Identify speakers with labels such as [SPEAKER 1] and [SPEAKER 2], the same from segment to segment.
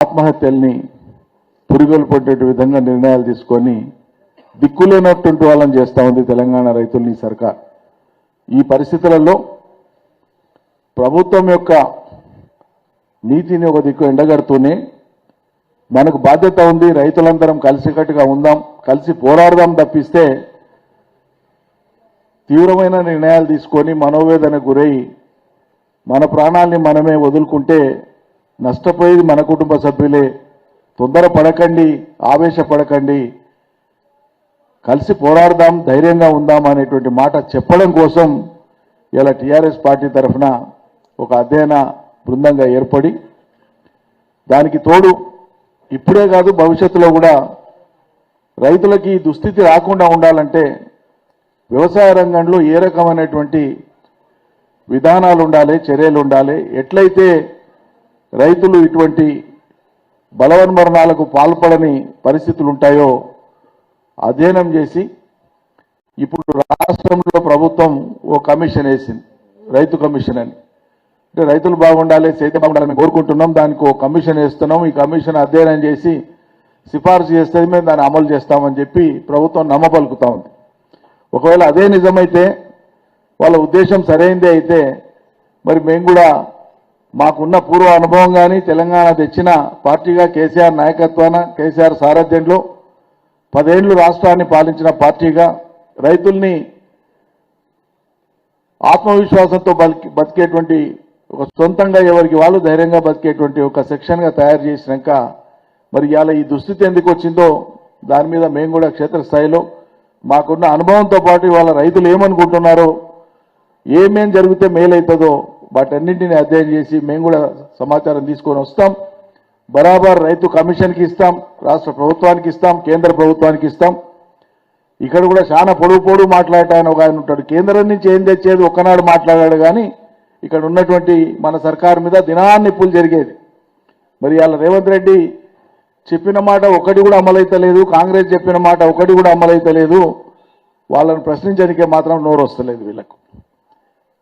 [SPEAKER 1] ఆత్మహత్యల్ని పురిగొలు పట్టే విధంగా నిర్ణయాలు తీసుకొని దిక్కులేనటువంటి వాళ్ళని చేస్తూ ఉంది తెలంగాణ రైతుల్ని సర్కార్. ఈ పరిస్థితులలో ప్రభుత్వం యొక్క నీతిని ఒక దిక్కు ఎండగడుతూనే మనకు బాధ్యత ఉంది, రైతులందరం కలిసికట్టుగా ఉందాం, కలిసి పోరాడదాం తప్పిస్తే తీవ్రమైన నిర్ణయాలు తీసుకొని మనోవేదనకు గురై మన ప్రాణాల్ని మనమే వదులుకుంటే నష్టపోయేది మన కుటుంబ సభ్యులే. తొందరపడకండి, ఆవేశపడకండి, కలిసి పోరాడదాం, ధైర్యంగా ఉందాం అనేటువంటి మాట చెప్పడం కోసం ఇలా టీఆర్ఎస్ పార్టీ తరఫున ఒక అధ్యయన బృందంగా ఏర్పడి, దానికి తోడు ఇప్పుడే కాదు భవిష్యత్తులో కూడా రైతులకి ఈ దుస్థితి రాకుండా ఉండాలంటే వ్యవసాయ రంగంలో ఏ రకమైనటువంటి విధానాలు ఉండాలి, చర్యలు ఉండాలి, ఎట్లయితే రైతులు ఇటువంటి బలవన్మరణాలకు పాల్పడని పరిస్థితులు ఉంటాయో అధ్యయనం చేసి ఇప్పుడు రాష్ట్రంలో ప్రభుత్వం ఓ కమిషన్ వేసింది, రైతు కమిషన్ అని. అంటే రైతులు బాగుండాలి, సేద్యం బాగుండాలని కోరుకుంటున్నాం, దానికి ఓ కమిషన్ వేస్తున్నాం. ఈ కమిషన్ అధ్యయనం చేసి సిఫార్సు చేస్తే మేము దాన్ని అమలు చేస్తామని చెప్పి ప్రభుత్వం నమ్మపలుకుతా ఉంది. ఒకవేళ అదే నిజమైతే, వాళ్ళ ఉద్దేశం సరైనదే అయితే, మరి మేము కూడా మాకున్న పూర్వ అనుభవం కానీ తెలంగాణ తెచ్చిన పార్టీగా కేసీఆర్ నాయకత్వాన, కేసీఆర్ సారథ్యంలో 10 ఏళ్లు రాష్ట్రాన్ని పాలించిన పార్టీగా రైతుల్ని ఆత్మవిశ్వాసంతో బతికేటువంటి ఒక సొంతంగా ఎవరికి వాళ్ళు ధైర్యంగా బతికేటువంటి ఒక సెక్షన్గా తయారు చేసినాక మరి ఇవాళ ఈ దుస్థితి ఎందుకు వచ్చిందో దాని మీద మేము కూడా క్షేత్రస్థాయిలో మాకున్న అనుభవంతో పాటు వాళ్ళ రైతులు ఏమనుకుంటున్నారో, ఏమేం జరిగితే మేలవుతుందో వాటన్నింటినీ అధ్యయనం చేసి మేము కూడా సమాచారం తీసుకొని వస్తాం. బరాబర్ రైతు కమిషన్కి ఇస్తాం, రాష్ట్ర ప్రభుత్వానికి ఇస్తాం, కేంద్ర ప్రభుత్వానికి ఇస్తాం. ఇక్కడ కూడా చాలా పొడుగు మాట్లాడటాను ఒక ఆయన ఉంటాడు, కేంద్రం నుంచి ఏం తెచ్చేది ఒక్కనాడు మాట్లాడాడు, కానీ ఇక్కడ ఉన్నటువంటి మన సర్కారు మీద దినాన్ని పుల్ జరిగేది. మరి ఇవాళ రేవంత్ రెడ్డి చెప్పిన మాట ఒకటి కూడా అమలైతలేదు, కాంగ్రెస్ చెప్పిన మాట ఒకటి కూడా అమలైతలేదు. వాళ్ళని ప్రశ్నించడానికే మాత్రం నోరు వస్తలేదు వీళ్ళకు,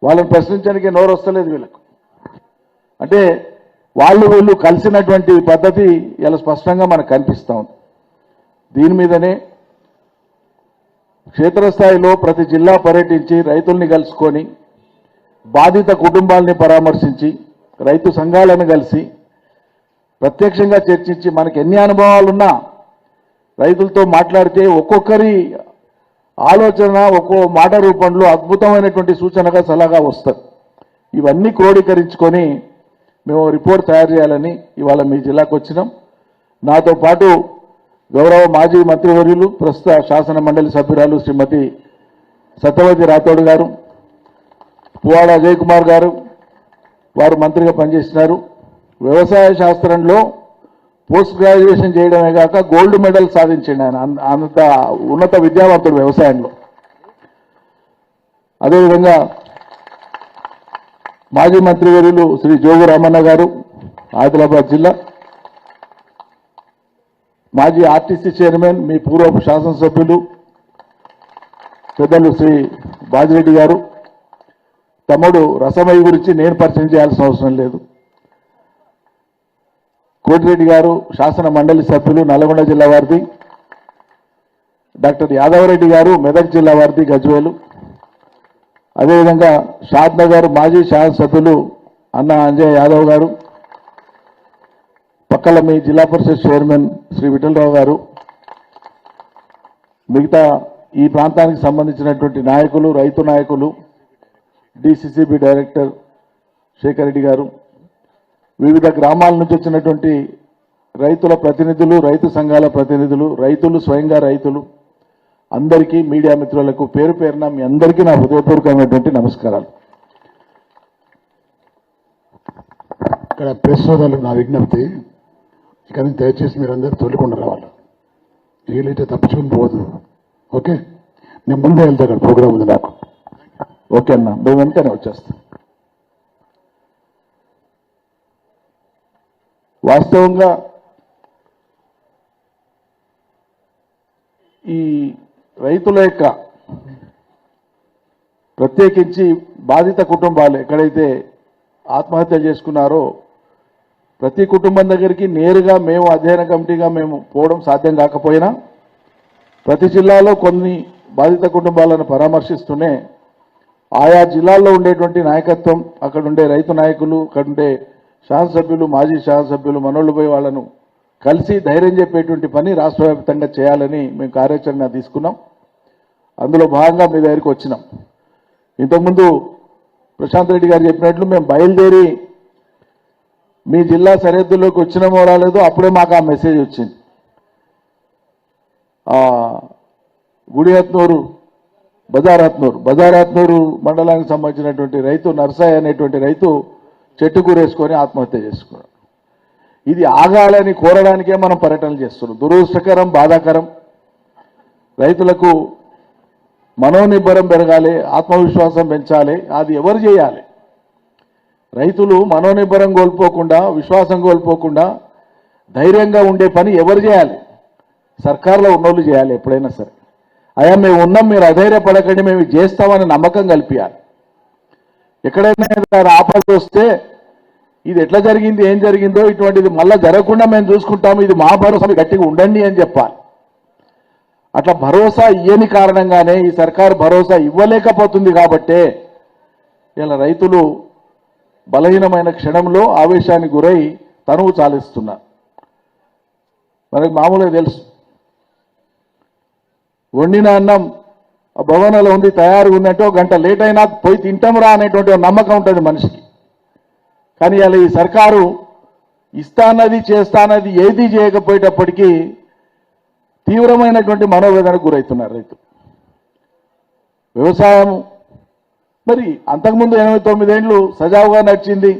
[SPEAKER 1] వాళ్ళని ప్రశ్నించడానికే నోరు వస్తలేదు వీళ్ళకు. అంటే వీళ్ళు కలిసినటువంటి పద్ధతి ఇలా స్పష్టంగా మనకు కనిపిస్తూ ఉంది. దీని మీదనే క్షేత్రస్థాయిలో ప్రతి జిల్లా పర్యటించి రైతుల్ని కలుసుకొని బాధిత కుటుంబాలని పరామర్శించి రైతు సంఘాలను కలిసి ప్రత్యక్షంగా చర్చించి మనకు ఎన్ని అనుభవాలున్నా రైతులతో మాట్లాడితే ఒక్కొక్కరి ఆలోచన ఒక్కో మాట రూపంలో అద్భుతమైనటువంటి సూచనగా సలహా వస్తుంది. ఇవన్నీ క్రోడీకరించుకొని మేము రిపోర్ట్ తయారు చేయాలని ఇవాళ మీ జిల్లాకు వచ్చినాం. నాతో పాటు గౌరవ మాజీ మంత్రివర్యులు ప్రస్తుత శాసన మండలి సభ్యురాలు శ్రీమతి సత్యవతి రాథోడ్ గారు, పువ్వాడ అజయ్ కుమార్ గారు, వారు మంత్రిగా పనిచేసినారు. వ్యవసాయ శాస్త్రంలో పోస్ట్ గ్రాడ్యుయేషన్ చేయడమే కాక గోల్డ్ మెడల్ సాధించండి ఆయన, అంత ఉన్నత విద్యావంతుడు వ్యవసాయంలో. అదేవిధంగా మాజీ మంత్రివర్యులు శ్రీ జోగు రామన్న గారు, ఆదిలాబాద్ జిల్లా మాజీ ఆర్టీసీ చైర్మన్, మీ పూర్వపు శాసనసభ్యులు పెద్దలు శ్రీ బాజిరెడ్డి గారు. తమ్ముడు రసమయ్య గురించి నేను పరిచయం చేయాల్సిన అవసరం లేదు. కోటిరెడ్డి గారు శాసన మండలి సభ్యులు, నల్గొండ జిల్లా వారిది. డాక్టర్ యాదవరెడ్డి గారు మెదక్ జిల్లా వారిది, గజ్వేలు. అదేవిధంగా షాద్ నగర్ మాజీ శాసనసభ్యులు అన్న అంజయ్ యాదవ్ గారు, పక్కల మీ జిల్లా పరిషత్ చైర్మన్ శ్రీ విఠలరావు గారు, మిగతా ఈ ప్రాంతానికి సంబంధించినటువంటి నాయకులు, రైతు నాయకులు, డిసిసిబి డైరెక్టర్ శేఖర్ రెడ్డి గారు, వివిధ గ్రామాల నుంచి వచ్చినటువంటి రైతుల ప్రతినిధులు, రైతు సంఘాల ప్రతినిధులు, రైతులు, స్వయంగా రైతులు అందరికీ, మీడియా మిత్రులకు పేరు పేరున మీ అందరికీ నా హృదయపూర్వకమైనటువంటి నమస్కారాలు.
[SPEAKER 2] ఇక్కడ ప్రెస్ సోదరులకు నా విజ్ఞప్తి, ఇక దయచేసి మీరందరూ తొలికుండా రావాలి, వీలైతే తప్పించుకుని పోవద్దు. ఓకే, నేను ముందే వెళ్తా, అక్కడ ప్రోగ్రామ్ ఉంది నాకు.
[SPEAKER 1] ఓకే అన్న, మేము వెంటనే వచ్చేస్తాం. వాస్తవంగా ఈ రైతుల యొక్క ప్రత్యేకించి బాధిత కుటుంబాలు ఎక్కడైతే ఆత్మహత్య చేసుకున్నారో ప్రతి కుటుంబం దగ్గరికి నేరుగా మేము అధ్యయన కమిటీగా మేము పోవడం సాధ్యం కాకపోయినా ప్రతి జిల్లాలో కొన్ని బాధిత కుటుంబాలను పరామర్శిస్తూనే ఆయా జిల్లాల్లో ఉండేటువంటి నాయకత్వం, అక్కడ ఉండే రైతు నాయకులు, అక్కడ ఉండే శాసనసభ్యులు, మాజీ శాసనసభ్యులు మనోళ్ళు పోయి వాళ్ళను కలిసి ధైర్యం చెప్పేటువంటి పని రాష్ట్ర వ్యాప్తంగా చేయాలని మేము కార్యాచరణ తీసుకున్నాం. అందులో భాగంగా మీ దగ్గరికి వచ్చినాం. ఇంతకుముందు ప్రశాంత్ రెడ్డి గారు చెప్పినట్లు మేము బయలుదేరి మీ జిల్లా సరిహద్దుల్లోకి వచ్చినామో రాలేదో అప్పుడే మాకు ఆ మెసేజ్ వచ్చింది. గుడిహత్నూరు బజారాత్నూరు మండలానికి సంబంధించినటువంటి రైతు నర్సాయి అనేటువంటి రైతు చెట్టు కూరేసుకొని ఆత్మహత్య చేసుకున్నాడు. ఇది ఆగాలని కోరడానికే మనం పర్యటనలు చేస్తున్నాం. దురదృష్టకరం, బాధాకరం. రైతులకు మనోనిబ్బరం పెరగాలి, ఆత్మవిశ్వాసం పెంచాలి. అది ఎవరు చేయాలి? రైతులు మనోనిబ్బరం కోల్పోకుండా, విశ్వాసం కోల్పోకుండా ధైర్యంగా ఉండే పని ఎవరు చేయాలి? సర్కార్లో ఉన్నోళ్ళు చేయాలి. ఎప్పుడైనా సరే అయ్యా మేము ఉన్నాం, మీరు అధైర్యపడకండి, మేము చేస్తామని నమ్మకం కల్పించాలి. ఎక్కడైనా ఆపద వస్తే ఇది ఎట్లా జరిగింది, ఏం జరిగిందో ఇటువంటిది మళ్ళా జరగకుండా మేము చూసుకుంటాము, ఇది మా భరోసా, గట్టిగా ఉండండి అని చెప్పాలి. అట్లా భరోసా ఇయ్యని కారణంగానే ఈ సర్కారు భరోసా ఇవ్వలేకపోతుంది. కాబట్టే ఇలా రైతులు బలహీనమైన క్షణంలో ఆవేశానికి గురై తనువు చాలిస్తున్నారు. మనకు మామూలుగా తెలుసు, వండిన అన్నం ఆ భవనంలో ఉంది, తయారు ఉన్నట్టు గంట లేట్ అయినా పోయి తింటాంరా అనేటువంటి నమ్మకం ఉంటుంది మనిషికి. కానీ ఇలా ఈ సర్కారు ఇస్తానది చేస్తానది ఏది చేయకపోయేటప్పటికీ తీవ్రమైనటువంటి మనోవేదనకు గురవుతున్నారు రైతులు. వ్యవసాయం మరి అంతకుముందు 89 ఏళ్ళు సజావుగా నడిచింది.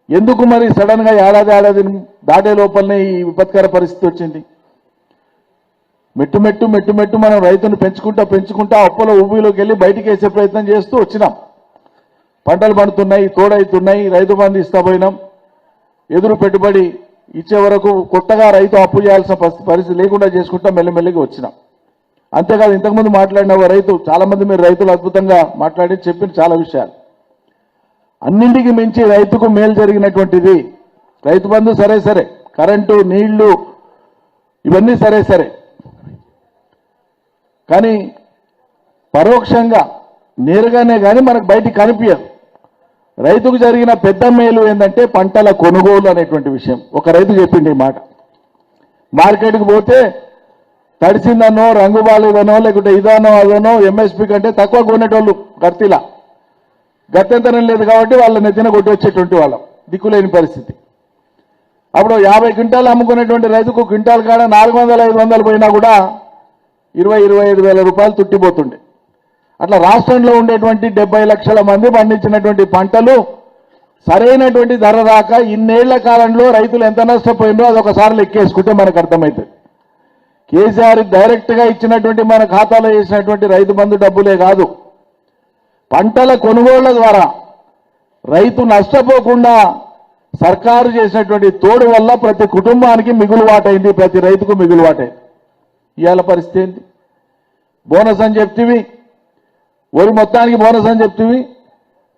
[SPEAKER 1] ఎందుకు మరి సడన్ గా ఏడాది దాటే లోపలనే ఈ విపత్కర పరిస్థితి వచ్చింది? మెట్టు మనం రైతును పెంచుకుంటా అప్పుల ఊబిలోకి వెళ్ళి బయటికి వేసే ప్రయత్నం చేస్తూ వచ్చినాం. పంటలు పండుతున్నాయి, తోడైతున్నాయి, రైతు బంధు ఇస్తా పోయినాం. ఎదురు పెట్టుబడి ఇచ్చే వరకు కొత్తగా రైతు అప్పు చేయాల్సిన పరిస్థితి లేకుండా చేసుకుంటా మెల్లమెల్లిగా వచ్చినాం. అంతేకాదు, ఇంతకుముందు మాట్లాడిన రైతు, చాలా మంది మీరు రైతులు అద్భుతంగా మాట్లాడి చెప్పిన చాలా విషయాలు. అన్నింటికి మించి రైతుకు మేలు జరిగినటువంటిది రైతు బంధు. సరే కరెంటు, నీళ్లు ఇవన్నీ సరే, కానీ పరోక్షంగా నేరుగానే కానీ మనకు బయటికి కనిపించదు. రైతుకు జరిగిన పెద్ద మేలు ఏంటంటే పంటల కొనుగోలు అనేటువంటి విషయం. ఒక రైతు చెప్పింది ఈ మాట. మార్కెట్కి పోతే తడిసిందనో, రంగు బాలేదనో, లేకుంటే ఇదనో అదనో ఎంఎస్పీ కంటే తక్కువ కొనేటోళ్ళు గర్తిలా. గత్యంతరం లేదు కాబట్టి వాళ్ళ నెత్తిన కొట్టి వచ్చేటువంటి వాళ్ళం, దిక్కులేని పరిస్థితి. అప్పుడు 50 క్వింటాలు అమ్ముకునేటువంటి రైతుకు క్వింటాల్ కాడ 400-500 పోయినా కూడా 20-25 వేల రూపాయలు తుట్టిపోతుండే. అట్లా రాష్ట్రంలో ఉండేటువంటి 70 లక్షల మంది పండించినటువంటి పంటలు సరైనటువంటి ధర రాక ఇన్నేళ్ల కాలంలో రైతులు ఎంత నష్టపోయిందో అదొకసారి లెక్కేసుకుంటే మనకు అర్థమవుతుంది. కేసీఆర్ డైరెక్ట్ గా ఇచ్చినటువంటి మన ఖాతాలో వేసినటువంటి రైతు బంధు డబ్బులే కాదు, పంటల కొనుగోళ్ల ద్వారా రైతు నష్టపోకుండా సర్కారు చేసినటువంటి తోడు వల్ల ప్రతి కుటుంబానికి మిగులుబాటైంది, ప్రతి రైతుకు మిగులుబాటైంది. ఇవాళ పరిస్థితి ఏంటి? బోనస్ అని చెప్తివి, వరి మొత్తానికి బోనస్ అని చెప్తివి,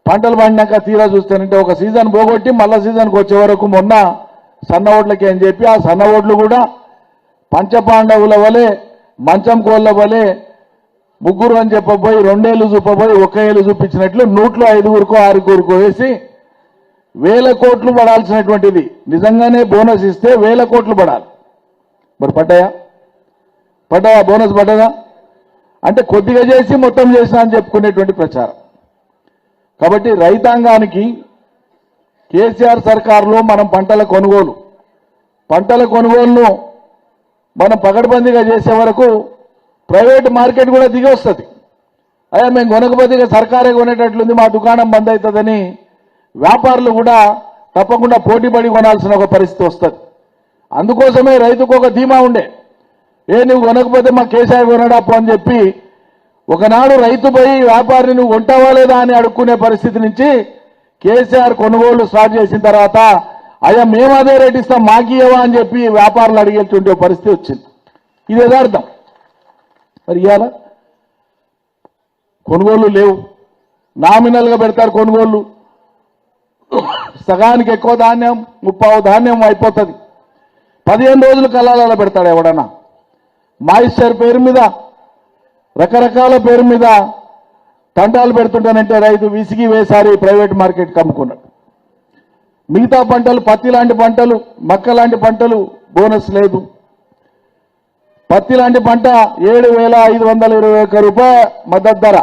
[SPEAKER 1] పంటలు పండినాక తీరా చూస్తానంటే ఒక సీజన్ పోగొట్టి మళ్ళా సీజన్కి వచ్చే వరకు మొన్న సన్న ఓట్లకి అని చెప్పి ఆ సన్న ఓట్లు కూడా పంచపాండవుల వలె, మంచం కోళ్ళ వలె ముగ్గురు అని చెప్పబోయి 2 ఏళ్ళు చూపబోయి 1 ఏళ్ళు చూపించినట్లు 105 6 వేసి 1000 కోట్లు పడాల్సినటువంటిది నిజంగానే బోనస్ ఇస్తే 1000 కోట్లు పడాలి. మరి పడ్డాయా? బోనస్ పడ్డదా? అంటే కొద్దిగా చేసి మొత్తం చేసినా అని చెప్పుకునేటువంటి ప్రచారం. కాబట్టి రైతాంగానికి కేసీఆర్ సర్కారులో మనం పంటల కొనుగోలును మనం పకడ్బందీగా చేసే వరకు ప్రైవేట్ మార్కెట్ కూడా దిగి వస్తుంది. అయ్యా మేము కొనకపోతే సర్కారే కొనేటట్లుంది, మా దుకాణం బంద్ అవుతుందని వ్యాపారులు కూడా తప్పకుండా పోటీపడి కొనాల్సిన ఒక పరిస్థితి వస్తుంది. అందుకోసమే రైతుకు ఒక ధీమా ఉండే, నువ్వు కొనకపోతే మా కేసీఆర్ కొనడాపు అని చెప్పి ఒకనాడు రైతు పోయి వ్యాపారిని నువ్వు కొంటావా లేదా అని అడుక్కునే పరిస్థితి నుంచి కేసీఆర్ కొనుగోలు స్టార్ట్ చేసిన తర్వాత అయ్యా మేము అదే రేట్ ఇస్తాం మాకియవా అని చెప్పి వ్యాపారులు అడిగేటువంటి పరిస్థితి వచ్చింది. ఇది యదార్థం. మరి ఇవాళ కొనుగోళ్లు లేవు, నామినల్గా పెడతారు కొనుగోళ్లు. సగానికి ఎక్కువ ధాన్యం, ముప్పావు ధాన్యం అయిపోతుంది. 15 రోజులు కళ్ళాలలో పెడతాడు ఎవడన్నా. మాయిశ్చర్ పేరు మీద, రకరకాల పేరు మీద తంటాలు పెడుతుంటానంటే రైతు విసిగి వేసారి ప్రైవేట్ మార్కెట్కి అమ్ముకున్నాడు. మిగతా పంటలు, పత్తి లాంటి పంటలు, మక్క లాంటి పంటలు బోనస్ లేదు. పత్తి లాంటి పంట 7,521 రూపాయల మద్దతు ధర.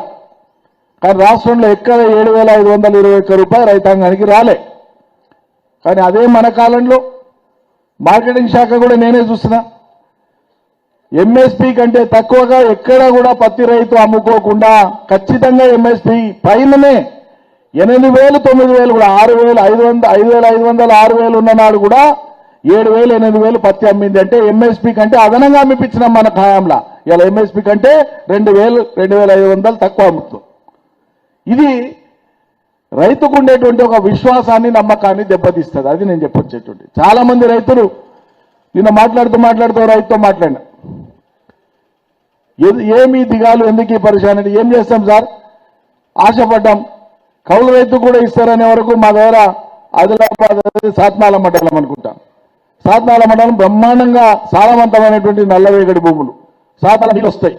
[SPEAKER 1] కానీ రాష్ట్రంలో ఎక్కడ 7,521 రూపాయలు రైతాంగానికి రాలే. కానీ అదే మన కాలంలో మార్కెటింగ్ శాఖ కూడా నేనే చూస్తున్నా, ఎంఎస్పీ కంటే తక్కువగా ఎక్కడ కూడా పత్తి రైతు అమ్ముకోకుండా ఖచ్చితంగా ఎంఎస్పీ పైననే 8,000, 9,000 కూడా 6,500, 6,000 ఉన్న నాడు కూడా 7,000, 8,000 పత్తి అమ్మింది. అంటే ఎంఎస్పీ కంటే అదనంగా అమ్మిపించినాం మన ఖాయంలా. ఇలా ఎంఎస్పీ కంటే 2,000, 2,500 తక్కువ అమ్ముతుంది. ఇది రైతుకు ఉండేటువంటి ఒక విశ్వాసాన్ని, నమ్మకాన్ని దెబ్బతీస్తుంది. అది నేను చెప్పొచ్చేటువంటి. చాలా మంది రైతులు నిన్న మాట్లాడుతూ రైతుతో మాట్లాడినా, ఏమీ దిగాలు, ఎందుకు ఈ పరిశానంటే ఏం చేస్తాం సార్, ఆశపడ్డాం, కౌలు రైతు కూడా ఇస్తారనే వరకు మా దగ్గర ఆదిలాబాద్ సాత్నాల మండలం అనుకుంటాం. సాత్నాల మండలం బ్రహ్మాండంగా సారవంతమైనటువంటి నల్లరేగడి భూములు, సాతాల నీళ్ళు వస్తాయి.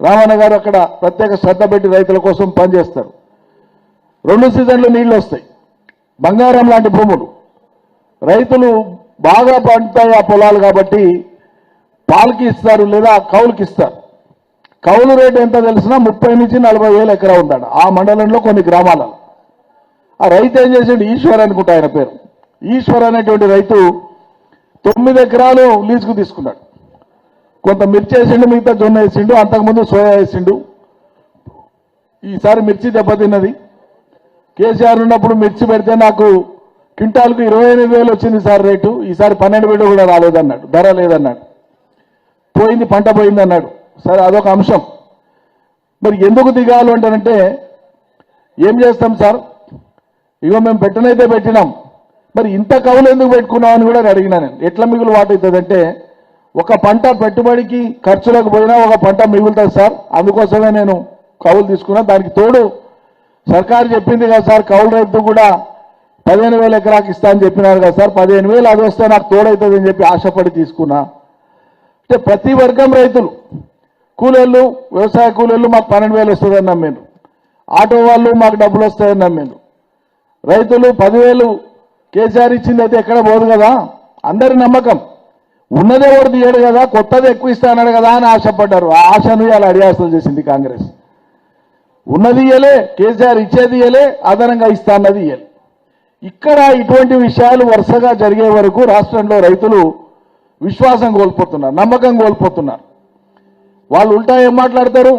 [SPEAKER 1] రామన్న గారు అక్కడ ప్రత్యేక శ్రద్ధ పెట్టి రైతుల కోసం పనిచేస్తారు. 2 సీజన్లు నీళ్లు వస్తాయి. బంగారం లాంటి భూములు, రైతులు బాగా పండుతాయి ఆ పొలాలు కాబట్టి పాలకి ఇస్తారు లేదా కౌలుకి ఇస్తారు. కౌలు రేటు ఎంత తెలిసినా 30 నుంచి 40 వేలు ఎకరా ఉందాడు ఆ మండలంలో కొన్ని గ్రామాలలో. ఆ రైతు ఏం చేసాడు, ఈశ్వర్ అనుకుంటా ఆయన పేరు, ఈశ్వర్ అనేటువంటి రైతు 9 ఎకరాలు లీజుకు తీసుకున్నాడు. కొంత మిర్చి వేసిండు, మిగతా జొన్న వేసిండు, అంతకుముందు సోయా వేసిండు. ఈసారి మిర్చి దెబ్బతిన్నది. కేసీఆర్ ఉన్నప్పుడు మిర్చి పెడితే నాకు క్వింటాల్కు 28,000 వచ్చింది సార్ రేటు, ఈసారి 12,000 కూడా రాలేదన్నాడు, ధర లేదన్నాడు. పోయింది, పంట పోయింది అన్నాడు. సరే అదొక అంశం. మరి ఎందుకు దిగాలు అంటానంటే, ఏం చేస్తాం సార్, ఇగో మేము పెట్టనైతే పెట్టినాం, మరి ఇంత కవులు ఎందుకు పెట్టుకున్నాం అని కూడా అడిగినా నేను. ఎట్లా మిగులు వాటవుతుందంటే, ఒక పంట పెట్టుబడికి ఖర్చులకు పోయినా ఒక పంట మిగులుతుంది సార్, అందుకోసమే నేను కవులు తీసుకున్నా. దానికి తోడు సర్కారు చెప్పింది కదా సార్, కౌలు రైతు కూడా 15,000 ఎకరాకి ఇస్తా అని చెప్పినారు కదా సార్, 15,000 అది వస్తే నాకు తోడవుతుంది అని చెప్పి ఆశపడి తీసుకున్నా. అంటే ప్రతి వర్గం రైతులు, కూలీళ్ళు, వ్యవసాయ కూలీళ్ళు మాకు 12,000 వస్తుందని నమ్మాను, ఆటో వాళ్ళు మాకు డబ్బులు వస్తాయని నమ్మాను, రైతులు 10,000 కేసీఆర్ ఇచ్చింది అయితే ఎక్కడ పోదు కదా, అందరి నమ్మకం. ఉన్నదే ఒకటి తీయడు కదా, కొత్తది ఎక్కువ ఇస్తానన్నాడు కదా అని ఆశపడ్డారు. ఆ ఆశను ఇలా అడియాసలు చేసింది కాంగ్రెస్. ఉన్నది ఇయ్యలే, కేసీఆర్ ఇచ్చేది ఇయ్యలే, అదనంగా ఇస్తా అన్నది ఇయ్యలే. ఇక్కడ ఇటువంటి విషయాలు వరుసగా జరిగే వరకు రాష్ట్రంలో రైతులు విశ్వాసం కోల్పోతున్నారు, నమ్మకం కోల్పోతున్నారు. వాళ్ళు ఉల్టా ఏం మాట్లాడతారు,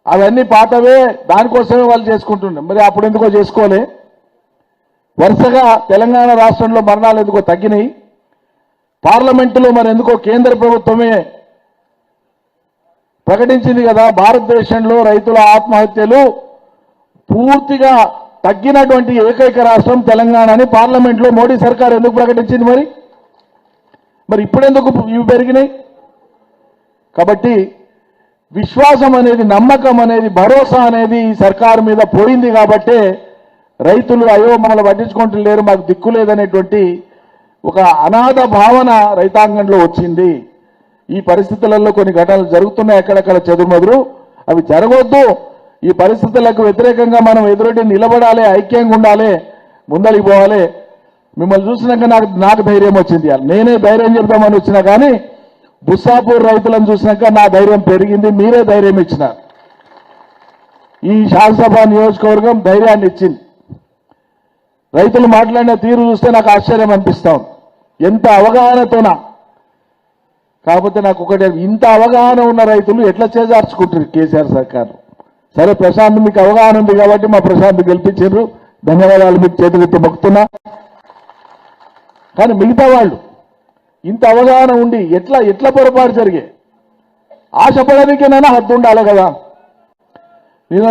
[SPEAKER 1] అవన్నీ పాతవే, దానికోసమే వాళ్ళు చేసుకుంటున్నారు. మరి అప్పుడు ఎందుకో చేసుకోలే. వరుసగా తెలంగాణ రాష్ట్రంలో మరణాలు ఎందుకో తగ్గినాయి, పార్లమెంటులో మరి ఎందుకో కేంద్ర ప్రభుత్వమే ప్రకటించింది కదా, భారతదేశంలో రైతుల ఆత్మహత్యలు పూర్తిగా తగ్గినటువంటి ఏకైక రాష్ట్రం తెలంగాణ అని పార్లమెంట్లో మోడీ సర్కార్ ఎందుకు ప్రకటించింది? మరి ఇప్పుడెందుకు ఇవి పెరిగినాయి? కాబట్టి విశ్వాసం అనేది, నమ్మకం అనేది, భరోసా అనేది ఈ సర్కారు మీద పోయింది. కాబట్టే రైతులు అయ్యో మమ్మల్ని పట్టించుకుంటూ మాకు దిక్కు లేదనేటువంటి ఒక అనాథ భావన రైతాంగంలో వచ్చింది. ఈ పరిస్థితులలో కొన్ని ఘటనలు జరుగుతున్నాయి అక్కడక్కడ చెదురుమదురు, అవి జరగొద్దు. ఈ పరిస్థితులకు వ్యతిరేకంగా మనం ఎదురొడ్డి నిలబడాలి, ఐక్యంగా ఉండాలి, ముందరికి పోవాలి. మిమ్మల్ని చూసినాక నాకు ధైర్యం వచ్చింది. నేనే ధైర్యం చెప్తామని వచ్చినా కానీ బుస్సాపూర్ రైతులను చూసినాక నా ధైర్యం పెరిగింది. మీరే ధైర్యం ఇచ్చినారు. ఈ శాసనసభ నియోజకవర్గం ధైర్యాన్ని ఇచ్చింది. రైతులు మాట్లాడిన తీరు చూస్తే నాకు ఆశ్చర్యం అనిపిస్తాం, ఎంత అవగాహనతోనా. కాకపోతే నాకు ఒకటే, ఇంత అవగాహన ఉన్న రైతులు ఎట్లా చేజార్చుకుంటారు కేసీఆర్ సర్కారు? సరే ప్రశాంత్, మీకు అవగాహన ఉంది కాబట్టి మా ప్రశాంత్ గెలిపించారు, ధన్యవాదాలు, మీకు చేతులెత్తి మొక్కుతున్నా. కానీ మిగతా వాళ్ళు ఇంత అవగాహన ఉండి ఎట్లా పొరపాటు జరిగాయి? ఆశపడడానికేనైనా హద్దు ఉండాలి కదా.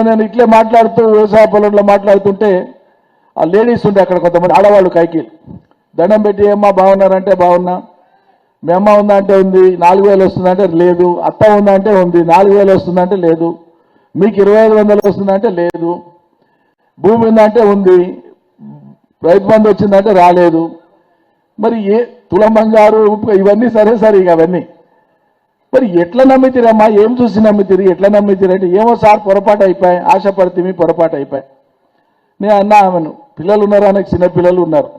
[SPEAKER 1] నేను ఇట్లే మాట్లాడుతూ వ్యవసాయ పొలంలో మాట్లాడుతుంటే ఆ లేడీస్ ఉండే అక్కడ కొంతమంది ఆడవాళ్ళు కైకీలు దండం పెట్టి, ఏమ్మా బాగున్నారంటే బాగున్నా, మీ అమ్మ ఉందా అంటే ఉంది, 4,000 వస్తుందంటే లేదు, అత్త ఉందా అంటే ఉంది, 4,000 వస్తుందంటే లేదు, మీకు 2,500 వస్తుందంటే లేదు, భూమి ఉందంటే ఉంది, రైతు బంధు వచ్చిందంటే రాలేదు. మరి తులం బంగారు ఇవన్నీ సరే ఇక అవన్నీ మరి ఎట్లా నమ్మితిరమ్మా? ఏం చూసి నమ్మితిరి? ఎట్లా నమ్మితిరంటే ఏమో సార్ పొరపాటు అయిపోయాయి, ఆశపడితే పొరపాటు అయిపోయాయి. నేను అన్నా ఆమెను, పిల్లలు ఉన్నారు, ఆయనకు చిన్నపిల్లలు ఉన్నారు.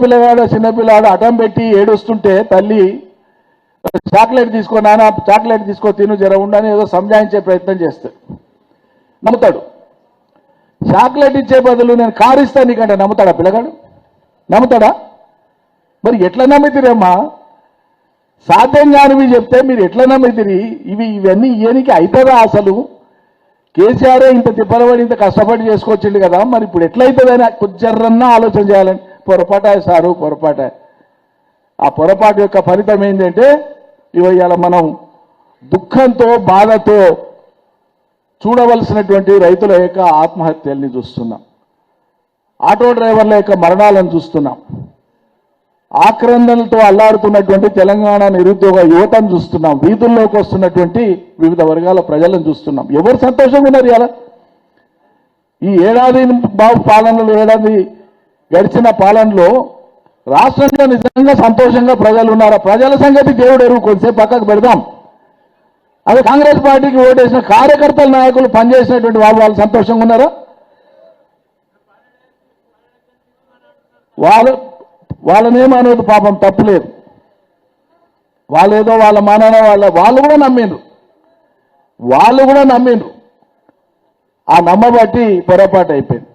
[SPEAKER 1] పిల్లగాడు చిన్నపిల్లాడు అటం పెట్టి ఏడుస్తుంటే తల్లి చాక్లెట్ తీసుకో నాన్న, చాక్లెట్ తీసుకో తిను జర ఉండని ఏదో సంజాయించే ప్రయత్నం చేస్తాడు. నమ్ముతాడు. చాక్లెట్ ఇచ్చే బదులు నేను కారు ఇస్తాను నీకంటే నమ్ముతాడా పిల్లగాడు? నమ్ముతాడా? మరి ఎట్లా నమ్మితిరమ్మా? సాధ్యం కానివి చెప్తే మీరు ఎట్లా నమ్మితిరి? ఇవన్నీ ఇయనికి అవుతుందా అసలు? కేసీఆర్ ఇంత తిప్పలబడి ఇంత కష్టపడి చేసుకొచ్చిండు కదా, మరి ఇప్పుడు ఎట్లయితుందని కొంచెరన్నా ఆలోచన చేయాలని. పొరపాటే సారు, పొరపాటే. ఆ పొరపాటు యొక్క ఫలితం ఏంటంటే ఇవాళ మనం దుఃఖంతో బాధతో చూడవలసినటువంటి రైతుల యొక్క ఆత్మహత్యల్ని చూస్తున్నాం, ఆటో డ్రైవర్ల యొక్క మరణాలను చూస్తున్నాం, ఆక్రందనలతో అల్లాడుతున్నటువంటి తెలంగాణ నిరుద్యోగ యువతను చూస్తున్నాం, వీధుల్లోకి వస్తున్నటువంటి వివిధ వర్గాల ప్రజలను చూస్తున్నాం. ఎవరు సంతోషంగా ఉన్నారు ఇలా? ఈ ఏడాది పాలనలో, ఏడాది గడిచిన పాలనలో రాష్ట్రంలో నిజంగా సంతోషంగా ప్రజలు ఉన్నారా? ప్రజల సంగతి దేవుడు ఎరువు, కొంచెంసేపు పక్కకు పెడదాం. అదే కాంగ్రెస్ పార్టీకి ఓటేసిన కార్యకర్తల నాయకులు పనిచేసినటువంటి వాళ్ళు సంతోషంగా ఉన్నారా? వాళ్ళనేమనేది పాపం తప్పులేదు. వాళ్ళేదో వాళ్ళ మానాన వాళ్ళు కూడా నమ్మిండ్రు. ఆ నమ్మబట్టి పొరపాటు అయిపోయింది.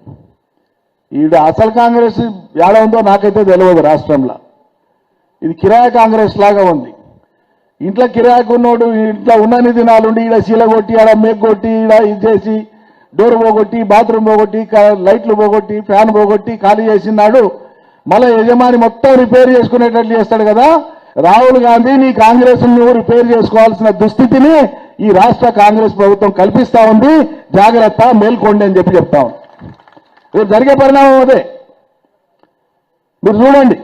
[SPEAKER 1] ఈడ అసలు కాంగ్రెస్ ఏడ ఉందో నాకైతే తెలియదు రాష్ట్రంలో. ఇది కిరాయి కాంగ్రెస్ లాగా ఉంది. ఇంట్లో కిరాయికి ఉన్నోడు ఇంట్లో ఉన్నన్ని దినాలుండి ఈడ శీల కొట్టి, ఆడ మేక్ కొట్టి, ఈడ ఇది చేసి డోర్ పోగొట్టి, బాత్రూమ్ పోగొట్టి, లైట్లు పోగొట్టి, ఫ్యాన్ పోగొట్టి ఖాళీ చేసినాడు. మళ్ళీ యజమాని మొత్తం రిపేర్ చేసుకునేటట్లు చేస్తాడు కదా. రాహుల్ గాంధీ నీ కాంగ్రెస్ నువ్వు రిపేర్ చేసుకోవాల్సిన దుస్థితిని ఈ రాష్ట్ర కాంగ్రెస్ ప్రభుత్వం కల్పిస్తా ఉంది. జాగ్రత్త, మేల్కోండి అని చెప్తా ఉంది. రేపు జరిగే పరిణామం అదే. మీరు చూడండి,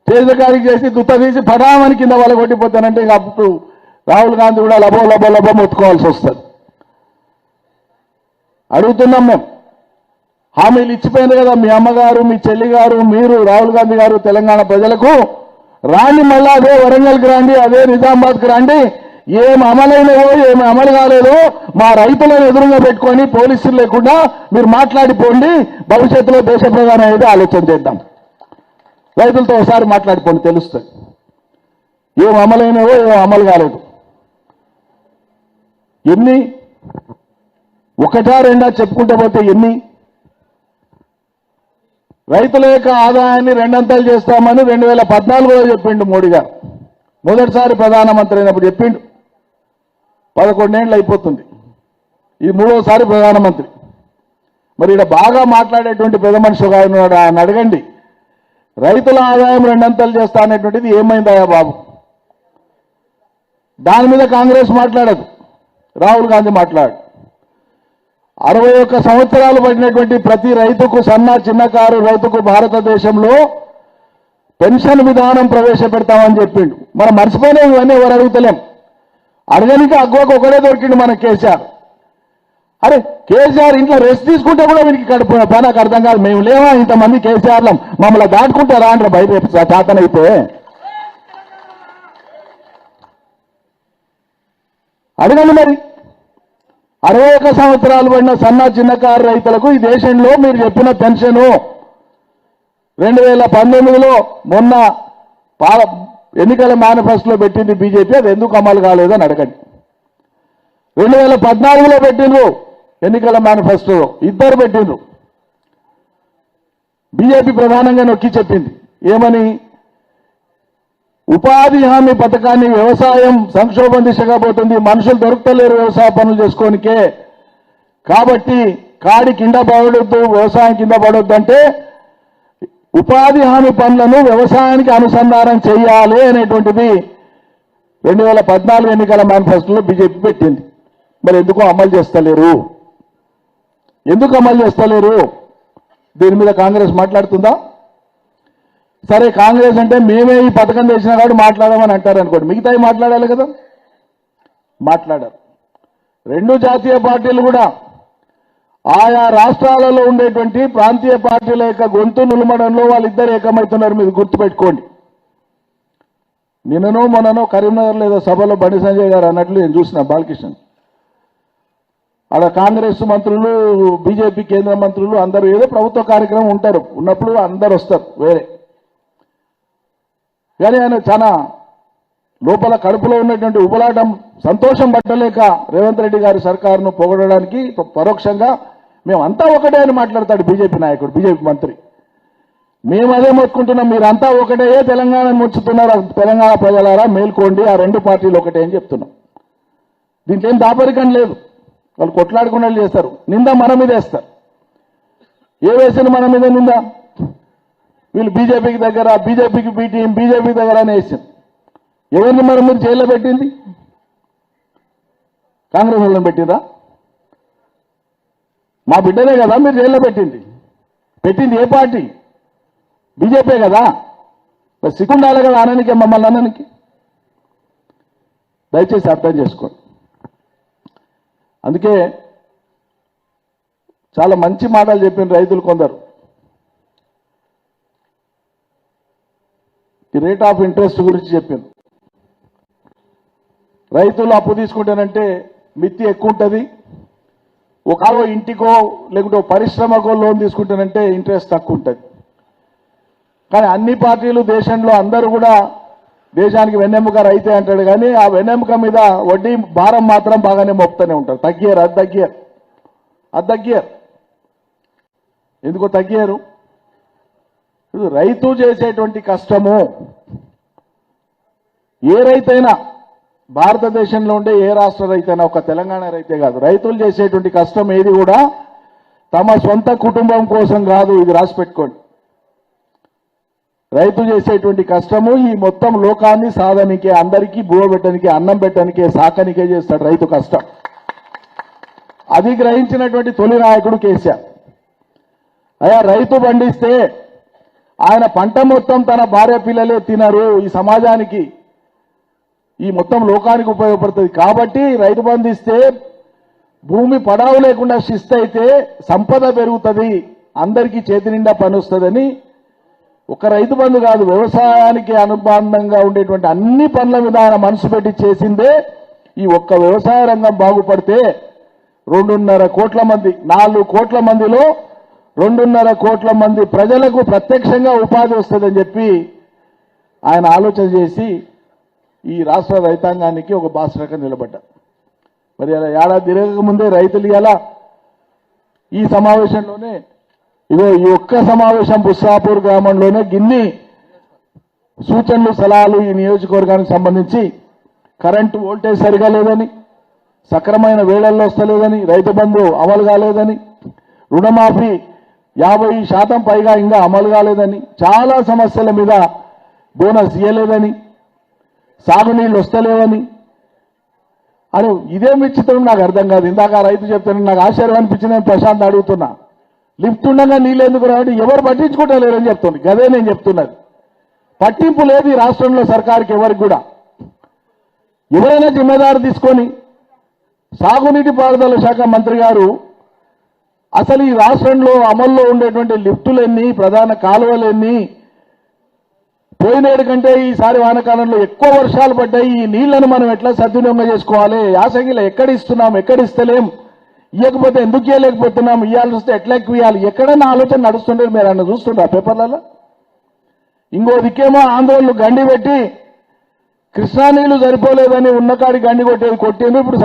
[SPEAKER 1] చేజకారికి చేసి దుత్త తీసి పడామని కింద వాళ్ళ కొట్టిపోతానంటే ఇక అప్పుడు రాహుల్ గాంధీ కూడా లబో మొత్తుకోవాల్సి వస్తుంది. అడుగుతున్నాం మేము, హామీలు ఇచ్చిపోయింది కదా మీ అమ్మగారు, మీ చెల్లి గారు, మీరు రాహుల్ గాంధీ గారు తెలంగాణ ప్రజలకు. రాండి, మళ్ళా అదే వరంగల్కి రండి, అదే నిజామాబాద్కి రండి. ఏం అమలైనవో ఏమి అమలు కాలేదో మా రైతులను ఎదురుగా పెట్టుకొని పోలీసులు లేకుండా మీరు మాట్లాడిపోండి. భవిష్యత్తులో దేశ ప్రధాని అయితే ఆలోచన చేద్దాం. రైతులతో ఒకసారి మాట్లాడిపోండి, తెలుస్తుంది ఏం అమలైనవో ఏం అమలు కాలేదు. ఎన్ని ఒకటా రెండా చెప్పుకుంటే పోతే ఎన్ని? రైతుల యొక్క ఆదాయాన్ని రెండంతలు చేస్తామని 2014లో చెప్పిండు మోడీ గారు. మొదటిసారి ప్రధానమంత్రి అయినప్పుడు చెప్పిండు. 11 ఏళ్ళు అయిపోతుంది. ఇది 3వసారి ప్రధానమంత్రి. మరి ఇక్కడ బాగా మాట్లాడేటువంటి పెద్ద మనిషి ఒక ఆయన ఉన్నాడు, ఆయన అడగండి, రైతుల ఆదాయం రెండంతలు చేస్తా అనేటువంటిది ఏమైందయా బాబు? దాని మీద కాంగ్రెస్ మాట్లాడదు, రాహుల్ గాంధీ మాట్లాడు. 61 సంవత్సరాలు పడినటువంటి ప్రతి రైతుకు, చిన్నకారు రైతుకు భారతదేశంలో పెన్షన్ విధానం ప్రవేశపెడతామని చెప్పిండు. మనం మర్చిపోయినా ఇవన్నీ ఎవరు అడుగుతలేం. అడగనికి అగ్గోకు ఒకడే దొరికిండు మన కేసీఆర్. అరే కేసీఆర్ ఇంట్లో రెస్ట్ తీసుకుంటే కూడా వీరికి కడుపు నాకు అర్థం కాదు. మేము లేవా ఇంతమంది కేసీఆర్లో మమ్మల్ని దాటుకుంటారా అంటారు బయట చేతనైతే. అడగండి మరి. 61 సంవత్సరాలు పడిన చిన్నకారు రైతులకు ఈ దేశంలో మీరు చెప్పిన పెన్షను 2019లో మొన్న ఎన్నికల మేనిఫెస్టోలో పెట్టింది బీజేపీ, అది ఎందుకు అమలు కాలేదని అడగండి. 2014లో పెట్టిండ్రు ఎన్నికల మేనిఫెస్టోలో, ఇద్దరు పెట్టిండ్రు. బీజేపీ ప్రధానంగా నొక్కి చెప్పింది ఏమని? ఉపాధి హామీ పథకాన్ని వ్యవసాయం సంక్షోభం దిశగా పోతుంది, మనుషులు దొరుకుతలేరు వ్యవసాయ పనులు చేసుకోనికే, కాబట్టి కాడి కింద పడొద్దు, వ్యవసాయం కింద పడొద్దు అంటే ఉపాధి హామీ పనులను వ్యవసాయానికి అనుసంధానం చేయాలి అనేటువంటిది 2014 ఎన్నికల మేనిఫెస్టోలో బీజేపీ పెట్టింది. మరి ఎందుకు అమలు చేస్తలేరు? ఎందుకు అమలు చేస్తలేరు? దీని మీద కాంగ్రెస్ మాట్లాడుతుందా? సరే కాంగ్రెస్ అంటే మేమే ఈ పథకం చేసినా కాబట్టి మాట్లాడమని అంటారు అనుకోండి, మిగతాయి మాట్లాడాలి కదా, మాట్లాడారు. రెండు జాతీయ పార్టీలు కూడా ఆయా రాష్ట్రాలలో ఉండేటువంటి ప్రాంతీయ పార్టీల యొక్క గొంతు నులమడంలో వాళ్ళిద్దరు ఏకమవుతున్నారు. మీరు గుర్తుపెట్టుకోండి. నిన్ననో మొన్ననో కరీంనగర్ లేదా సభలో బండి సంజయ్ గారు అన్నట్లు నేను చూసిన బాలకృష్ణ ఆడ కాంగ్రెస్ మంత్రులు బీజేపీ కేంద్ర మంత్రులు అందరూ ఏదో ప్రభుత్వ కార్యక్రమం ఉంటారు, ఉన్నప్పుడు అందరు వస్తారు వేరే. కానీ ఆయన చాలా లోపల కడుపులో ఉన్నటువంటి ఉబలాటం సంతోషం పట్టలేక రేవంత్ రెడ్డి గారి సర్కారును పొగడడానికి పరోక్షంగా మేమంతా ఒకటే అని మాట్లాడతాడు బీజేపీ నాయకుడు, బీజేపీ మంత్రి. మేము అదే మొత్తుకుంటున్నాం, మీరంతా ఒకటే తెలంగాణ ముంచుతున్నారు, తెలంగాణ ప్రజలారా మేల్కోండి, ఆ రెండు పార్టీలు ఒకటే అని చెప్తున్నాం. దీంట్లో ఏం దాపరికం లేదు, వాళ్ళు కొట్లాడుకునే చేస్తారు. నింద మన మీద వేస్తారు. ఏ వేసిన మన మీద నింద? వీళ్ళు బీజేపీకి దగ్గర, బీజేపీకి బీటీఎం, బీజేపీకి దగ్గర అని వేసింది. ఎవరిని మరి మీరు జైల్లో పెట్టింది? కాంగ్రెస్ వాళ్ళని పెట్టిందా? మా బిడ్డనే కదా మీరు జైల్లో పెట్టింది. పెట్టింది ఏ పార్టీ? బీజేపీ కదా. సిగ్గుండాలి కదా అననికి, మమ్మల్ని అననికి. దయచేసి అర్థం చేసుకోండి. అందుకే చాలా మంచి మాటలు చెప్పిన రైతులు కొందరు. ఈ రేట్ ఆఫ్ ఇంట్రెస్ట్ గురించి చెప్పింది. రైతులు అప్పు తీసుకుంటానంటే మిత్తి ఎక్కువ ఉంటుంది, ఒక ఇంటికో లేకుంటే పరిశ్రమకో లోన్ తీసుకుంటానంటే ఇంట్రెస్ట్ తక్కువ ఉంటుంది. కానీ అన్ని పార్టీలు దేశంలో అందరూ కూడా దేశానికి వెన్నెముక రైతే అంటాడు, కానీ ఆ వెన్నెముక మీద వడ్డీ భారం మాత్రం బాగానే మోపుతూనే ఉంటారు. తగ్గారు, అది తగ్గారు. ఎందుకో తగ్గారు? రైతు చేసేటువంటి కష్టము, ఏ రైతైనా భారతదేశంలో ఉండే ఏ రాష్ట్ర రైతైనా, ఒక తెలంగాణ రైతే కాదు, రైతులు చేసేటువంటి కష్టం ఏది కూడా తమ సొంత కుటుంబం కోసం కాదు. ఇది రాసి పెట్టుకోండి. రైతు చేసేటువంటి కష్టము ఈ మొత్తం లోకాన్ని సాధనికే, అందరికీ బువ పెట్టడానికే, అన్నం పెట్టడానికే, సాకనికే చేస్తాడు రైతు కష్టం. అది గ్రహించినటువంటి తొలి నాయకుడు కేసీఆర్. అయ్యా, రైతు పండిస్తే ఆయన పంట మొత్తం తన భార్య పిల్లలే తినరు, ఈ సమాజానికి ఈ మొత్తం లోకానికి ఉపయోగపడుతుంది. కాబట్టి రైతు బంధిస్తే భూమి పడావు లేకుండా శిస్తు అయితే సంపద పెరుగుతుంది, అందరికీ చేతి నిండా పని వస్తుందని ఒక రైతు బంధు కాదు, వ్యవసాయానికి అనుబంధంగా ఉండేటువంటి అన్ని పనుల మీద ఆయన మనసు పెట్టి చేసిందే. ఈ ఒక్క వ్యవసాయ రంగం బాగుపడితే 2.5 కోట్ల మంది, 4 కోట్ల మందిలో 2.5 కోట్ల మంది ప్రజలకు ప్రత్యక్షంగా ఉపాధి వస్తుందని చెప్పి ఆయన ఆలోచన చేసి ఈ రాష్ట్ర రైతాంగానికి ఒక బాసరగా నిలబడ్డారు. మరి అలా ఏడాది తిరగక ముందే రైతులు ఇలా ఈ సమావేశంలోనే, ఇగో ఈ ఒక్క సమావేశం బుస్సాపూర్ గ్రామంలోనే గిన్ని సూచనలు సలహాలు ఈ నియోజకవర్గానికి సంబంధించి కరెంటు వోల్టేజ్ సరిగా లేదని, సక్రమైన వేళల్లో వస్తలేదని, రైతు బంధు అమలు కాలేదని, రుణమాఫీ 50% పైగా ఇంకా అమలు కాలేదని, చాలా సమస్యల మీద బోనస్ ఇవ్వలేదని, సాగునీళ్ళు వస్తలేవని అని ఇదేం విచిత్రం నాకు అర్థం కాదు. ఇందాక రైతు చెప్తాను, నాకు ఆశ్చర్యం అనిపించింది. నేను ప్రశాంత్ అడుగుతున్నా, లిఫ్ట్ ఉండగా నీళ్ళు ఎందుకు రావంటే ఎవరు పట్టించుకుంటలేరని చెప్తుంది. గదే నేను చెప్తున్నది. పట్టింపు లేదు ఈ రాష్ట్రంలో సర్కారుకి ఎవరికి కూడా. ఎవరైనా జిమ్మేదారు తీసుకొని, సాగునీటి పారుదల శాఖ మంత్రి గారు అసలు ఈ రాష్ట్రంలో అమల్లో ఉండేటువంటి లిఫ్టులెన్ని, ప్రధాన కాలువలెన్ని, పోయినేడు కంటే ఈసారి వానకాలంలో ఎక్కువ వర్షాలు పడ్డాయి, ఈ నీళ్లను మనం ఎట్లా సద్వినియోగం చేసుకోవాలి, యాసంగిలో ఎక్కడ ఇస్తున్నాం, ఎక్కడ ఇస్తలేం, ఇవ్వకపోతే ఎందుకు ఇవ్వలేకపోతున్నాం, ఇవ్వాల్సి వస్తే ఎట్లా ఎక్కువ ఇవ్వాలి, ఎక్కడన్నా ఆలోచన నడుస్తుండే మీరు అన్న చూస్తుండ్రా పేపర్లలో. ఇంకో దిక్కేమో ఆందోళనలు గండి పెట్టి కృష్ణా నీళ్లు సరిపోలేదని ఉన్నకాడి గండి కొట్టేది కొట్టిండ్రు. ఇప్పుడు